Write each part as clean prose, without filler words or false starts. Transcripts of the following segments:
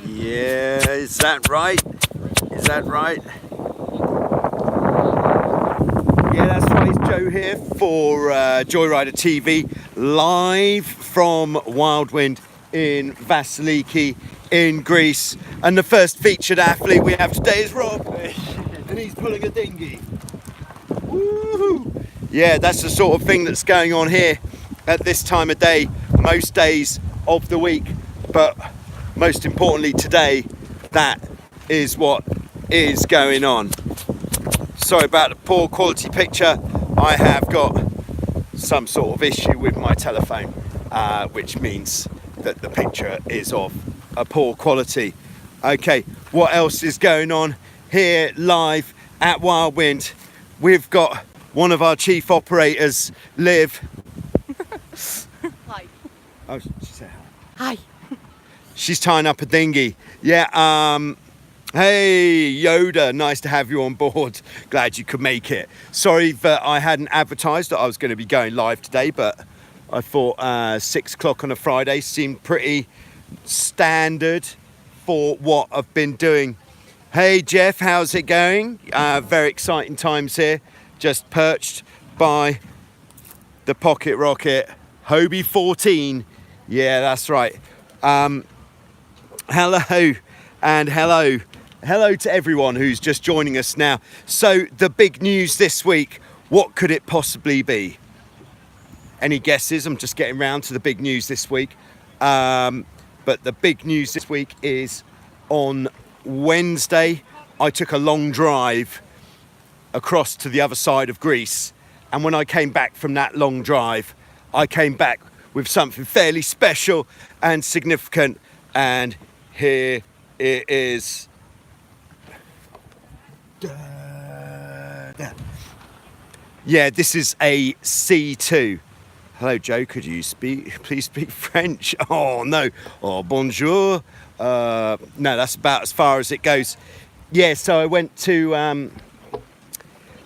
Yeah, is that right? Is that right? Yeah, that's right. It's Joe here for Joyrider TV, live from Wildwind in Vasiliki in Greece. And the first featured athlete we have today is Rob, and he's pulling a dinghy. Woohoo! Yeah, that's the sort of thing that's going on here at this time of day, most days of the week, but most importantly today, that is what is going on. Sorry about the poor quality picture. I have got some sort of issue with my telephone, which means that the picture is of a poor quality. Okay, what else is going on here live at Wildwind? We've got one of our chief operators, Liv. Hi. Oh, she said Hi. she's tying up a dinghy. Yeah, hey Yoda, nice to have you on board. Glad you could make it. Sorry that I hadn't advertised that I was going to be going live today, but I thought 6 o'clock on a Friday seemed pretty standard for what I've been doing. Hey Jeff, how's it going? Very exciting times here. Just perched by the Pocket Rocket Hobie 14. Yeah, that's right. Hello and hello to everyone who's just joining us now. So the big news this week, what could it possibly be? Any guesses? I'm just getting round to the big news this week. But the big news this week is on Wednesday, I took a long drive across to the other side of Greece. And when I came back from that long drive, I came back with something fairly special and significant. And here it is. Yeah, this is a C2. Hello, Joe. Could you please speak French? Oh, no. Oh, bonjour. No, that's about as far as it goes. Yeah, so I went to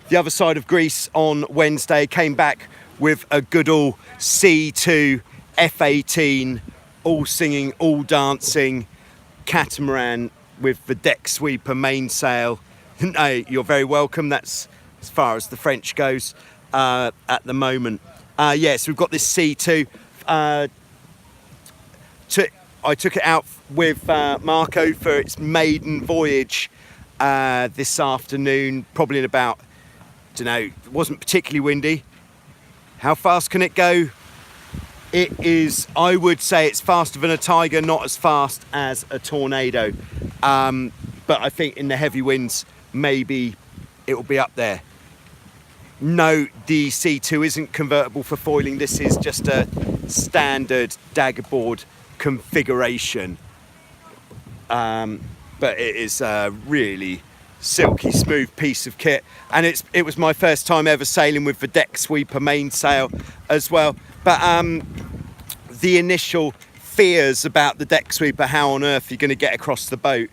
the other side of Greece on Wednesday, came back with a good old C2 F18, all singing, all dancing, catamaran with the deck sweeper mainsail. No, you're very welcome. That's as far as the French goes at the moment. Yes, we've got this C2. I took it out with Marco for its maiden voyage this afternoon, probably in about, I don't know, it wasn't particularly windy. How fast can it go? It is, I would say it's faster than a tiger, not as fast as a tornado. But I think in the heavy winds, maybe it will be up there. No, the C2 isn't convertible for foiling. This is just a standard daggerboard configuration. But it is a really silky smooth piece of kit. And it was my first time ever sailing with the deck sweeper mainsail as well. But the initial fears about the deck sweeper, how on earth you're going to get across the boat,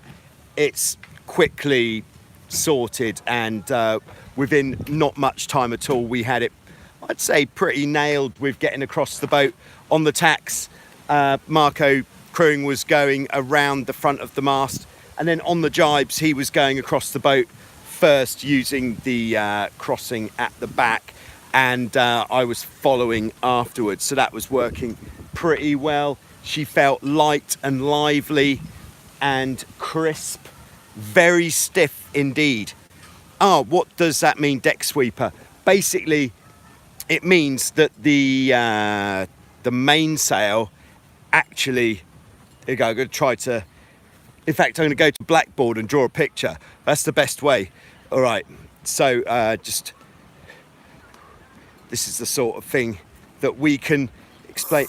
it's quickly sorted, and within not much time at all, we had it, I'd say, pretty nailed with getting across the boat. On the tacks, Marco crewing was going around the front of the mast, and then on the jibes, he was going across the boat first using the crossing at the back, and I was following afterwards. So that was working pretty well. She felt light and lively and crisp, very stiff indeed. What does that mean, deck sweeper? Basically, it means that the mainsail actually, I'm going to try to, in fact, I'm going to go to blackboard and draw a picture. That's the best way. All right, so this is the sort of thing that we can explain.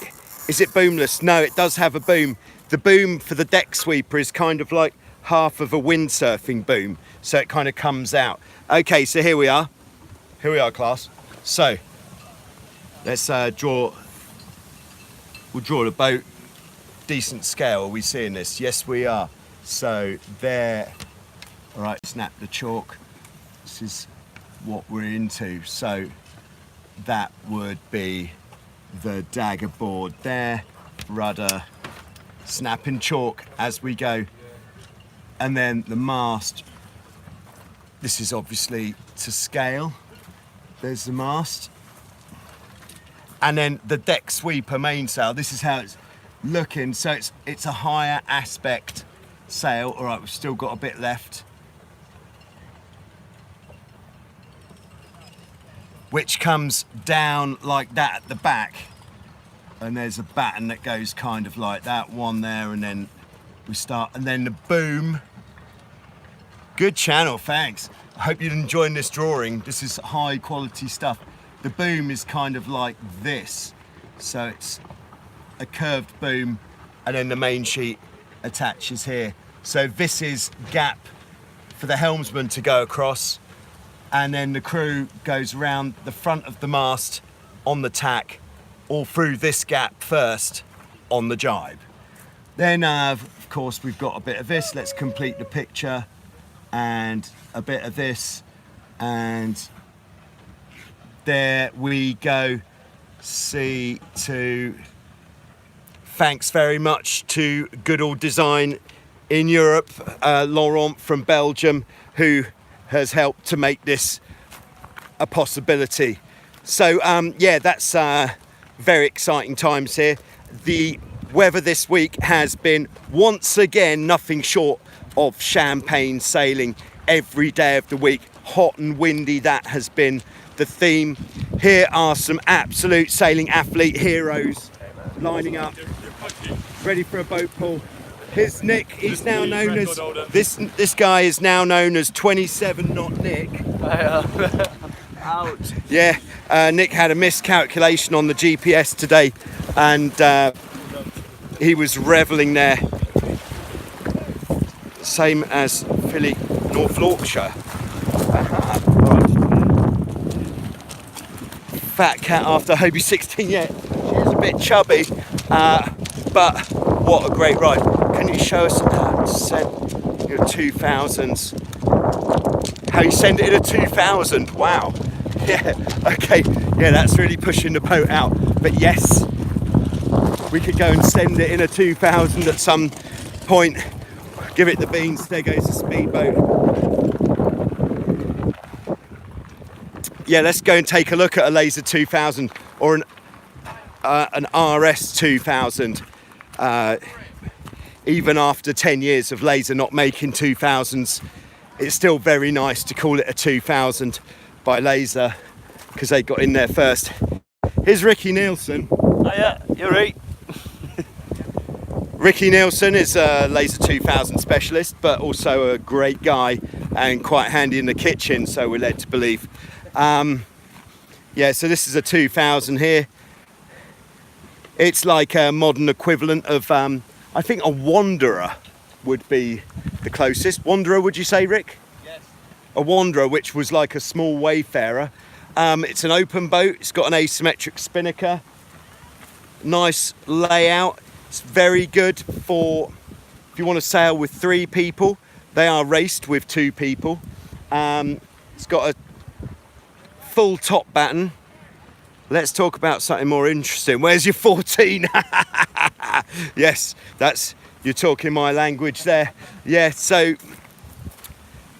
Is it boomless? No, it does have a boom. The boom for the deck sweeper is kind of like half of a windsurfing boom, so it kind of comes out. Okay, so here we are, class. So let's we'll draw the boat. Decent scale. Are we seeing this? Yes, we are. So there. All right, snap the chalk. This is what we're into. So that would be the dagger board there, rudder, snapping chalk as we go. And then the mast, this is obviously to scale. There's the mast. And then the deck sweeper mainsail, this is how it's looking. So it's a higher aspect sail. All right, we've still got a bit left. Which comes down like that at the back. And there's a batten that goes kind of like that, one there, and then we start, and then the boom. Good channel, thanks. I hope you're enjoying this drawing. This is high quality stuff. The boom is kind of like this. So it's a curved boom, and then the main sheet attaches here. So this is gap for the helmsman to go across, and then the crew goes around the front of the mast on the tack, all through this gap first on the jibe. Then of course we've got a bit of this. Let's complete the picture, and a bit of this, and there we go. C2. Thanks very much to Good Old Design in Europe, Laurent from Belgium, who has helped to make this a possibility. So yeah, that's very exciting times here. The weather this week has been once again nothing short of champagne sailing every day of the week. Hot and windy, that has been the theme. Here are some absolute sailing athlete heroes lining up, ready for a boat pull. Here's Nick. He's now known as this guy is now known as 27 knot Nick. Ouch. Yeah, Nick had a miscalculation on the GPS today, and he was reveling there. Same as Philly, North Yorkshire. Fat cat after Hobie 16 yet. She is a bit chubby, but what a great ride. Can you show us your 2000s? How you send it in a 2000? Wow. Yeah, okay. Yeah, that's really pushing the boat out. But yes, we could go and send it in a 2000 at some point. Give it the beans. There goes the speedboat. Yeah, let's go and take a look at a Laser 2000 or an RS 2000. Even after 10 years of Laser not making 2000s, it's still very nice to call it a 2000 by Laser because they got in there first. Here's Ricky Nielsen. Oh yeah, you're right. Ricky Nielsen is a Laser 2000 specialist, but also a great guy and quite handy in the kitchen, so we're led to believe. Yeah, so this is a 2000 here. It's like a modern equivalent of, I think a Wanderer would be the closest. Wanderer, would you say, Rick? Yes. A Wanderer, which was like a small wayfarer. It's an open boat. It's got an asymmetric spinnaker. Nice layout. It's very good for if you want to sail with 3 people. They are raced with 2 people. It's got a full top batten. Let's talk about something more interesting. Where's your 14? Yes, you're talking my language there. Yeah, so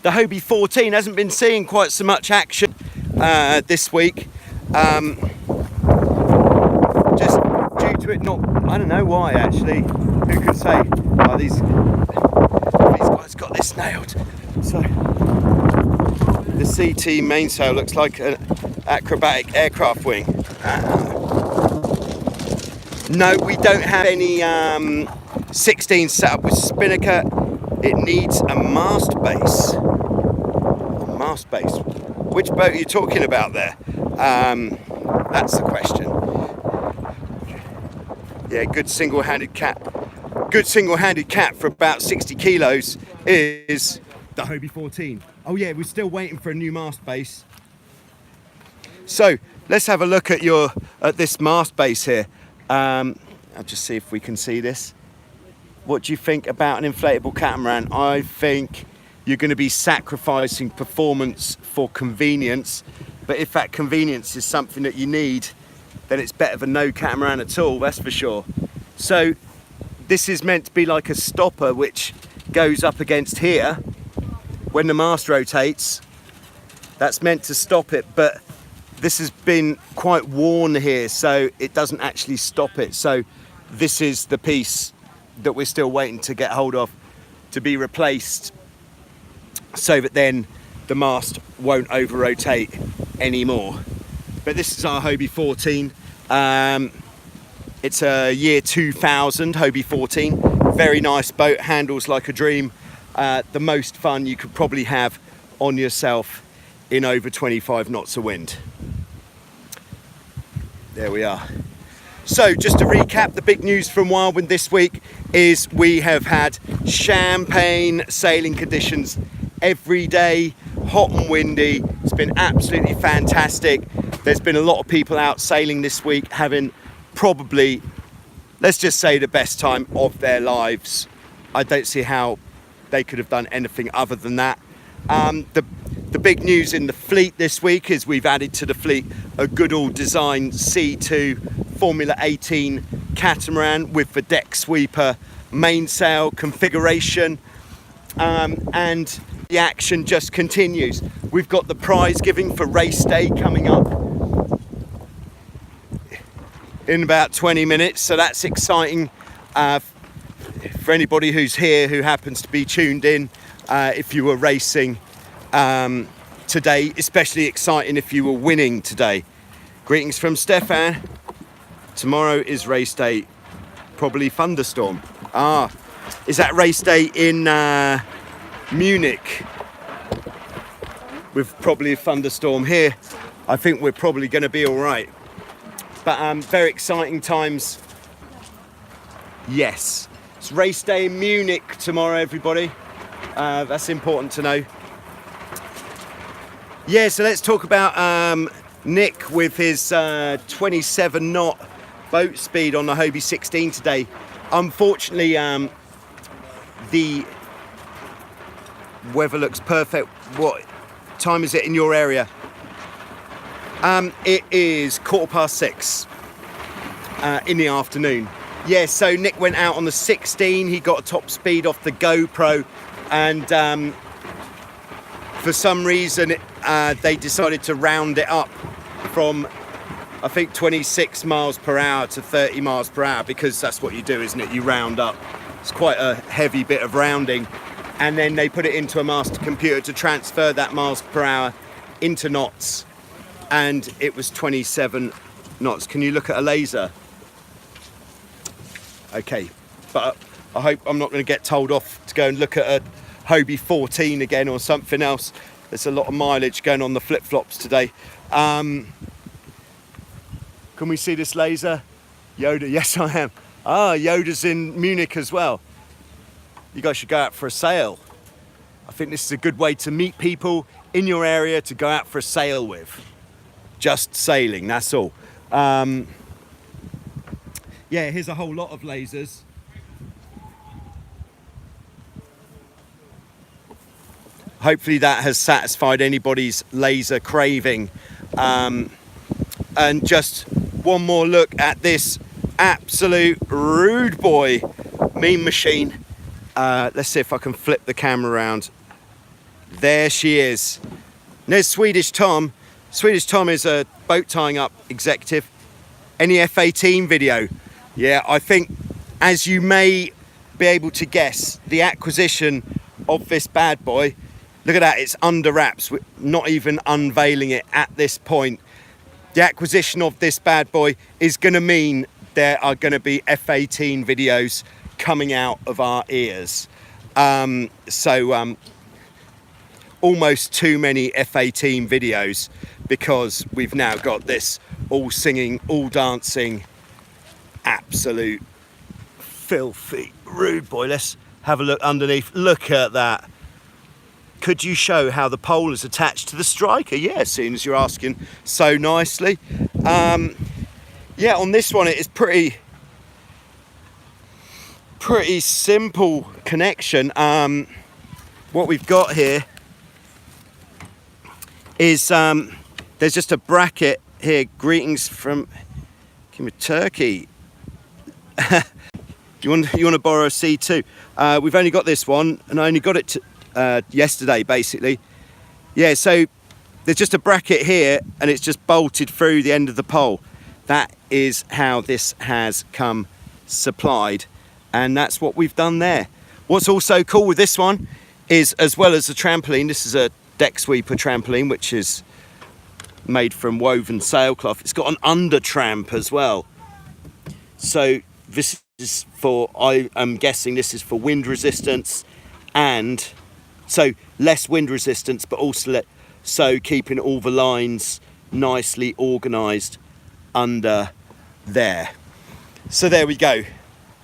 the Hobie 14 hasn't been seeing quite so much action this week. Just due to it not, I don't know why actually. Who can say? Oh, these guys got this nailed. So the CT mainsail looks like an acrobatic aircraft wing. No, we don't have any 16 set up with spinnaker. It needs a mast base. A mast base. Which boat are you talking about there? That's the question. Yeah, good single-handed cat. Good single-handed cat for about 60 kilos is the Hobie 14. Oh yeah, we're still waiting for a new mast base. So let's have a look at this mast base here. I'll just see if we can see this. What do you think about an inflatable catamaran? I think you're going to be sacrificing performance for convenience, but if that convenience is something that you need, then it's better than no catamaran at all, that's for sure. So this is meant to be like a stopper which goes up against here when the mast rotates. That's meant to stop it, but this has been quite worn here, so it doesn't actually stop it. So this is the piece that we're still waiting to get hold of to be replaced, so that then the mast won't over rotate anymore. But this is our Hobie 14. It's a year 2000 Hobie 14. Very nice boat, handles like a dream. The most fun you could probably have on yourself in over 25 knots of wind. There we are. So just to recap, the big news from Wildwind this week is we have had champagne sailing conditions every day, hot and windy. It's been absolutely fantastic. There's been a lot of people out sailing this week having probably, let's just say, the best time of their lives. I don't see how they could have done anything other than that. The big news in the fleet this week is we've added to the fleet a Goodall Design C2 Formula 18 catamaran with the deck sweeper mainsail configuration, and the action just continues. We've got the prize giving for race day coming up in about 20 minutes, so that's exciting for anybody who's here who happens to be tuned in. If you were racing today, especially exciting if you were winning today. Greetings from Stefan. Tomorrow is race day, probably thunderstorm. Is that race day in Munich? With probably a thunderstorm here. I think we're probably going to be all right. But very exciting times. Yes, it's race day in Munich tomorrow, everybody. That's important to know. Yeah, so let's talk about Nick with his 27 knot boat speed on the Hobie 16 today. Unfortunately, the weather looks perfect. What time is it in your area? It is 6:15 in the afternoon. Yeah, so Nick went out on the 16. He got a top speed off the GoPro, and for some reason they decided to round it up from, I think, 26 miles per hour to 30 miles per hour, because that's what you do, isn't it? You round up. It's quite a heavy bit of rounding, and then they put it into a master computer to transfer that miles per hour into knots, and it was 27 knots. Can you look at a laser? Okay, but I hope I'm not going to get told off to go and look at a Hobie 14 again or something else. There's a lot of mileage going on the flip-flops today. Can we see this laser? Yoda, yes I am. Yoda's in Munich as well. You guys should go out for a sail. I think this is a good way to meet people in your area to go out for a sail with. Just sailing, that's all. Yeah, here's a whole lot of lasers. Hopefully that has satisfied anybody's laser craving. And just one more look at this absolute rude boy Mean Machine. Let's see if I can flip the camera around. There she is. There's Swedish Tom. Swedish Tom is a boat tying up executive. Any F18 video? Yeah, I think, as you may be able to guess, the acquisition of this bad boy, look at that, it's under wraps, we're not even unveiling it at this point. The acquisition of this bad boy is going to mean there are going to be F18 videos coming out of our ears. Almost too many F18 videos, because we've now got this all singing, all dancing, absolute filthy rude boy. Let's have a look underneath. Look at that. Could you show how the pole is attached to the striker? Yeah, as soon as you're asking so nicely. Yeah, on this one it is pretty simple connection. What we've got here is there's just a bracket here. Greetings from Turkey. You want to borrow a C2? We've only got this one, and I only got it yesterday, basically. Yeah, so there's just a bracket here, and it's just bolted through the end of the pole. That is how this has come supplied, and that's what we've done there. What's also cool with this one is, as well as the trampoline, this is a deck sweeper trampoline, which is made from woven sailcloth. It's got an under tramp as well. So this is for, I am guessing this is for wind resistance, and so less wind resistance, but also so keeping all the lines nicely organised under there. So there we go.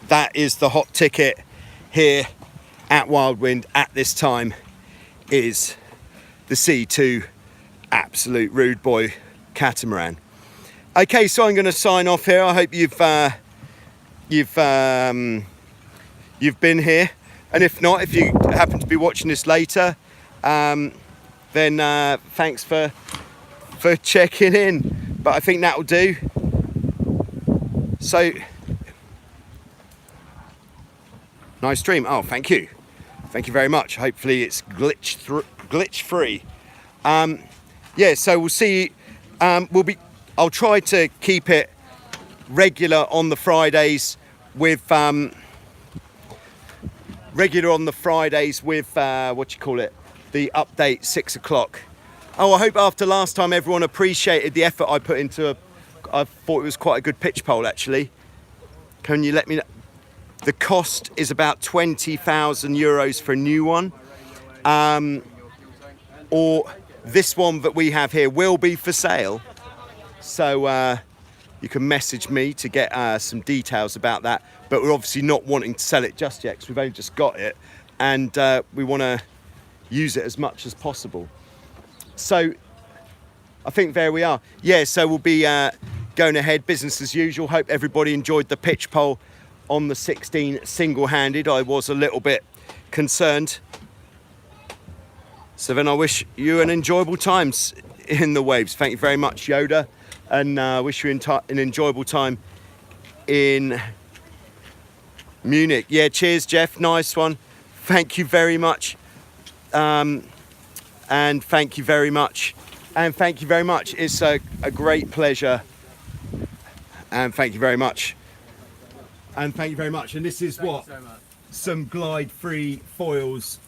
That is the hot ticket here at Wildwind at this time, is the C2 absolute rude boy catamaran. Okay, so I'm going to sign off here. I hope you've been here, and if not, if you happen to be watching this later, then thanks for checking in. But I think that'll do. So nice stream. Oh, thank you very much. Hopefully it's glitch free. Yeah, so we'll see. I'll try to keep it regular on the Fridays with what you call it, the update 6 o'clock. Oh, I hope after last time everyone appreciated the effort I put into I thought it was quite a good pitch pole, actually. Can you let me know? The cost is about 20,000 euros for a new one. Or this one that we have here will be for sale. So you can message me to get some details about that. But we're obviously not wanting to sell it just yet, because we've only just got it. And we want to use it as much as possible. So I think there we are. Yeah, so we'll be going ahead, business as usual. Hope everybody enjoyed the pitch pole on the 16 single-handed. I was a little bit concerned. So then I wish you an enjoyable time in the waves. Thank you very much, Yoda, and wish you an enjoyable time in Munich. Yeah, cheers, Jeff. Nice one. Thank you very much. And thank you very much. And thank you very much. It's a great pleasure. And thank you very much. And thank you very much. And this is what some glide-free foils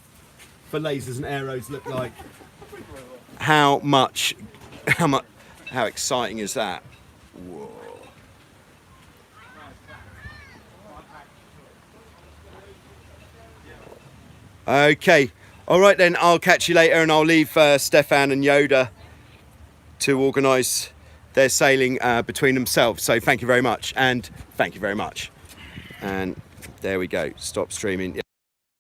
for lasers and arrows look like. How exciting is that? Whoa. Okay. All right then, I'll catch you later, and I'll leave Stefan and Yoda to organise their sailing between themselves. So thank you very much, and thank you very much. And there we go. Stop streaming.